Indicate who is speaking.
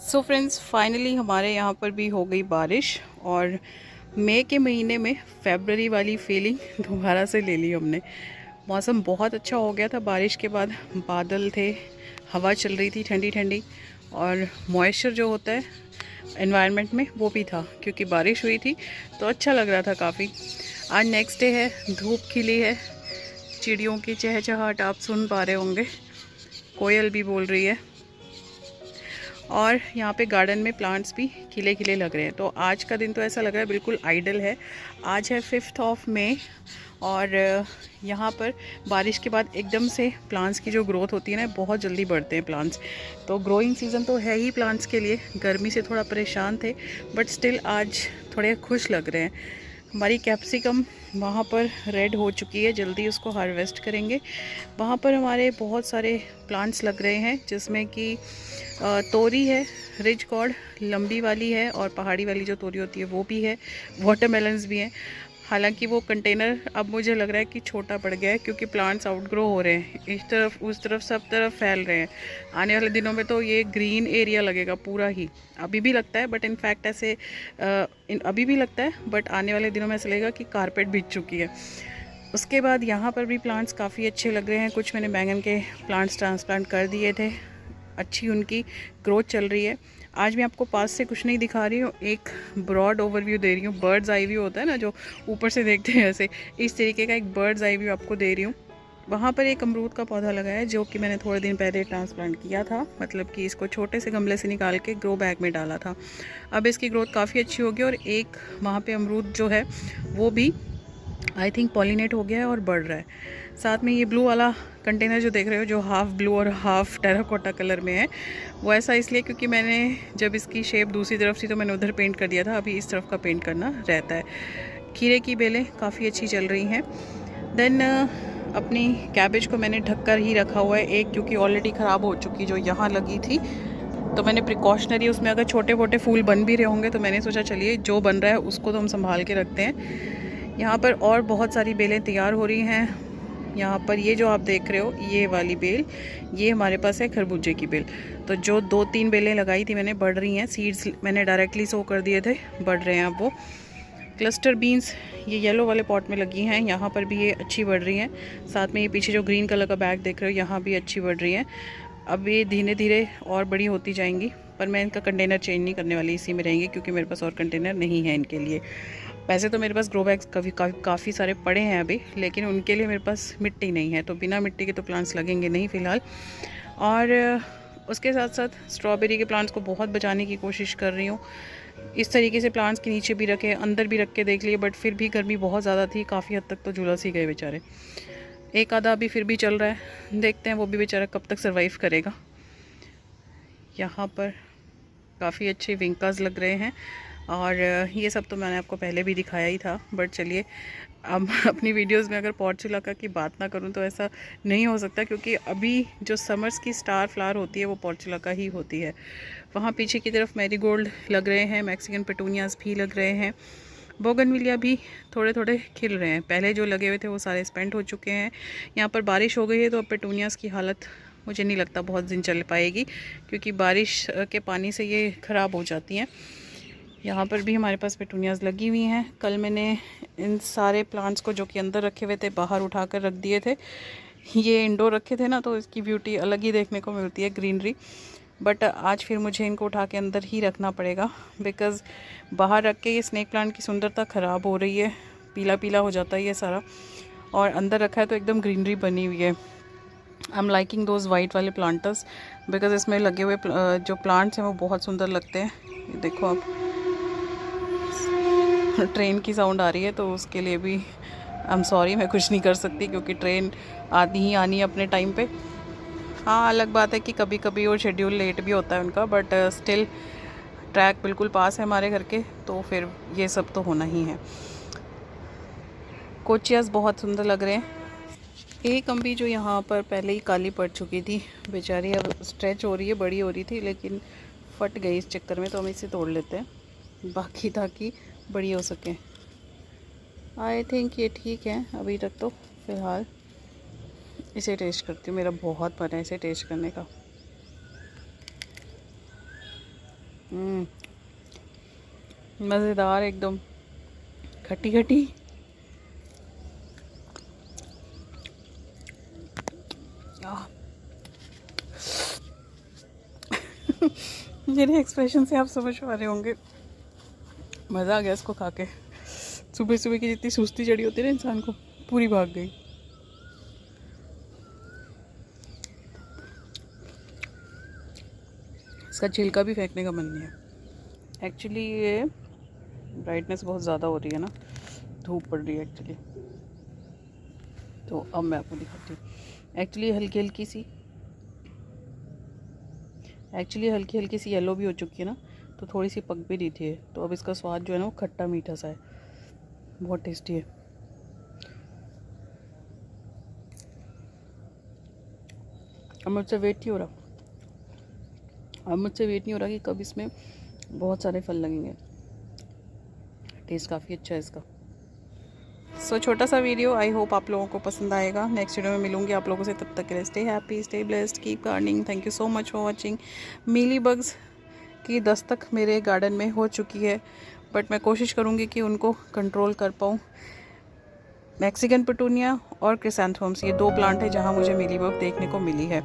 Speaker 1: So friends, finally हमारे यहाँ पर भी हो गई बारिश और मई के महीने में फरवरी वाली फीलिंग दोबारा से ले ली हमने। मौसम बहुत अच्छा हो गया था बारिश के बाद। बादल थे, हवा चल रही थी ठंडी ठंडी, और मॉइस्चर जो होता है एनवायरनमेंट में वो भी था क्योंकि बारिश हुई थी, तो अच्छा लग रहा था काफ़ी। आज नेक्स्ट डे है, धूप खिली है, चिड़ियों की चहचहाहट आप सुन पा रहे होंगे, कोयल भी बोल रही है, और यहाँ पे गार्डन में प्लांट्स भी खिले खिले लग रहे हैं। तो आज का दिन तो ऐसा लग रहा है बिल्कुल आइडल है। आज है 5 मई और यहाँ पर बारिश के बाद एकदम से प्लांट्स की जो ग्रोथ होती है ना, बहुत जल्दी बढ़ते हैं प्लांट्स। तो ग्रोइंग सीज़न तो है ही प्लांट्स के लिए। गर्मी से थोड़ा परेशान थे बट स्टिल आज थोड़े खुश लग रहे हैं। हमारी कैप्सिकम वहाँ पर रेड हो चुकी है, जल्दी उसको हार्वेस्ट करेंगे। वहाँ पर हमारे बहुत सारे प्लांट्स लग रहे हैं जिसमें कि तोरी है, रिच गॉर्ड लंबी वाली है, और पहाड़ी वाली जो तोरी होती है वो भी है। वाटरमेलन्स भी हैं। हालांकि वो कंटेनर अब मुझे लग रहा है कि छोटा पड़ गया है क्योंकि प्लांट्स आउटग्रो हो रहे हैं, इस तरफ उस तरफ सब तरफ फैल रहे हैं। आने वाले दिनों में तो ये ग्रीन एरिया लगेगा पूरा ही। अभी भी लगता है बट इनफैक्ट ऐसे अभी भी लगता है बट आने वाले दिनों में ऐसा लगेगा कि कारपेट बिछ चुकी है। उसके बाद यहाँ पर भी प्लांट्स काफ़ी अच्छे लग रहे हैं। कुछ मैंने बैंगन के प्लांट्स ट्रांसप्लांट कर दिए थे, अच्छी उनकी ग्रोथ चल रही है। आज मैं आपको पास से कुछ नहीं दिखा रही हूँ, एक ब्रॉड ओवरव्यू दे रही हूँ। बर्ड्स आई व्यू होता है ना, जो ऊपर से देखते हैं ऐसे, इस तरीके का एक बर्ड्स आई व्यू आपको दे रही हूँ। वहाँ पर एक अमरूद का पौधा लगा है जो कि मैंने थोड़े दिन पहले ट्रांसप्लांट किया था, मतलब कि इसको छोटे से गमले से निकाल के ग्रो बैग में डाला था। अब इसकी ग्रोथ काफ़ी अच्छी होगी और एक वहाँ पे अमरूद जो है वो भी आई थिंक पॉलिनेट हो गया है और बढ़ रहा है। साथ में ये ब्लू वाला कंटेनर जो देख रहे हो, जो हाफ़ ब्लू और हाफ़ टेराकोटा कलर में है, वो ऐसा इसलिए क्योंकि मैंने जब इसकी शेप दूसरी तरफ थी तो मैंने उधर पेंट कर दिया था, अभी इस तरफ का पेंट करना रहता है। खीरे की बेलें काफ़ी अच्छी चल रही हैं। देन अपनी कैबेज को मैंने ढक कर ही रखा हुआ है, एक क्योंकि ऑलरेडी ख़राब हो चुकी जो यहाँ लगी थी, तो मैंने प्रिकॉशनरी उसमें अगर छोटे मोटे फूल बन भी रहे होंगे तो मैंने सोचा चलिए जो बन रहा है उसको तो हम संभाल के रखते हैं। यहाँ पर और बहुत सारी बेलें तैयार हो रही हैं। यहाँ पर ये जो आप देख रहे हो, ये वाली बेल, ये हमारे पास है खरबूजे की बेल। तो जो 2-3 बेलें लगाई थी मैंने, बढ़ रही हैं। सीड्स मैंने डायरेक्टली सो कर दिए थे, बढ़ रहे हैं अब वो। क्लस्टर बीन्स ये येलो वाले पॉट में लगी हैं, यहाँ पर भी ये अच्छी बढ़ रही हैं। साथ में ये पीछे जो ग्रीन कलर का बैग देख रहे हो, यहाँ भी अच्छी बढ़ रही हैं। अब ये धीरे धीरे और बड़ी होती जाएंगी, पर मैं इनका कंटेनर चेंज नहीं करने वाली, इसी में रहेंगी क्योंकि मेरे पास और कंटेनर नहीं है इनके लिए। वैसे तो मेरे पास ग्रो बैग्स काफ़ी सारे पड़े हैं अभी, लेकिन उनके लिए मेरे पास मिट्टी नहीं है, तो बिना मिट्टी के तो प्लांट्स लगेंगे नहीं फ़िलहाल। और उसके साथ साथ स्ट्रॉबेरी के प्लांट्स को बहुत बचाने की कोशिश कर रही हूँ। इस तरीके से प्लांट्स के नीचे भी रखे, अंदर भी रख के देख लिए, बट फिर भी गर्मी बहुत ज़्यादा थी, काफ़ी हद तक तो झुलस ही गए बेचारे। एक आधा अभी फिर भी चल रहा है, देखते हैं वो भी बेचारा कब तक सर्वाइव करेगा। यहाँ पर काफ़ी अच्छे विंकास लग रहे हैं, और ये सब तो मैंने आपको पहले भी दिखाया ही था, बट चलिए अब अपनी वीडियोस में अगर पोर्चुलाका की बात ना करूं तो ऐसा नहीं हो सकता, क्योंकि अभी जो समर्स की स्टार फ्लावर होती है वो पोर्चुलाका ही होती है। वहाँ पीछे की तरफ मैरीगोल्ड लग रहे हैं, मैक्सिकन पेटूनियाज भी लग रहे हैं, बोगनविलिया भी थोड़े थोड़े खिल रहे हैं। पहले जो लगे हुए थे वो सारे स्पेंट हो चुके हैं। यहाँ पर बारिश हो गई है तो अब पेटूनियाज की हालत मुझे नहीं लगता बहुत दिन चल पाएगी, क्योंकि बारिश के पानी से ये ख़राब हो जाती हैं। यहाँ पर भी हमारे पास पेटूनियाज लगी हुई हैं। कल मैंने इन सारे प्लांट्स को जो कि अंदर रखे हुए थे बाहर उठा कर रख दिए थे। ये इंडोर रखे थे ना, तो इसकी ब्यूटी अलग ही देखने को मिलती है, ग्रीनरी। बट आज फिर मुझे इनको उठा के अंदर ही रखना पड़ेगा, बिकॉज़ बाहर रख के ये स्नेक प्लांट की सुंदरता ख़राब हो रही है, पीला पीला हो जाता है ये सारा, और अंदर रखा है तो एकदम ग्रीनरी बनी हुई है। I am liking those white वाले प्लांटर्स, बिकॉज़ इसमें लगे हुए जो प्लांट्स हैं वो बहुत सुंदर लगते हैं। ये देखो आप, ट्रेन की साउंड आ रही है तो उसके लिए भी आई एम सॉरी, मैं कुछ नहीं कर सकती क्योंकि ट्रेन आनी ही आनी है अपने टाइम पे। हाँ, अलग बात है कि कभी कभी वो शेड्यूल लेट भी होता है उनका, बट स्टिल ट्रैक बिल्कुल पास है हमारे घर के, तो फिर ये सब तो होना ही है। कोचियास बहुत सुंदर लग रहे हैं। एक अम्बी जो यहाँ पर पहले ही काली पड़ चुकी थी बेचारी, अब स्ट्रेच हो रही है, बड़ी हो रही थी लेकिन फट गई इस चक्कर में, तो हम इसे तोड़ लेते हैं बाकी ताकि बड़ी हो सके। आई थिंक ये ठीक है अभी तक तो। फ़िलहाल इसे टेस्ट करती हूँ, मेरा बहुत मन है इसे टेस्ट करने का। मज़ेदार एकदम, खट्टी खट्टी। मेरे एक्सप्रेशन से आप समझ पा रहे होंगे, मज़ा आ गया इसको खा के। सुबह सुबह की जितनी सुस्ती चढ़ी होती है ना इंसान को, पूरी भाग गई। इसका छिलका भी फेंकने का मन नहीं है। एक्चुअली ये ब्राइटनेस बहुत ज़्यादा हो रही है ना, धूप पड़ रही है एक्चुअली, तो अब मैं आपको दिखाती हूँ। एक्चुअली हल्की हल्की सी येलो भी हो चुकी है ना, तो थोड़ी सी पक भी रही थी। तो अब इसका स्वाद जो है ना वो खट्टा मीठा सा है, बहुत टेस्टी है। अब मुझसे वेट नहीं हो रहा कि कब इसमें बहुत सारे फल लगेंगे। टेस्ट काफ़ी अच्छा है इसका। सो छोटा सा वीडियो, आई होप आप लोगों को पसंद आएगा। नेक्स्ट वीडियो में मिलूंगी आप लोगों से, तब तक के लिए stay happy, stay blessed, keep gardening. Thank you so much for watching. Mealy bugs की दस्तक मेरे गार्डन में हो चुकी है, बट मैं कोशिश करूँगी कि उनको कंट्रोल कर पाऊँ। मैक्सिकन पिटूनिया और क्रिसैंथेमम्स, ये 2 प्लांट है जहाँ मुझे मीली बग देखने को मिली है।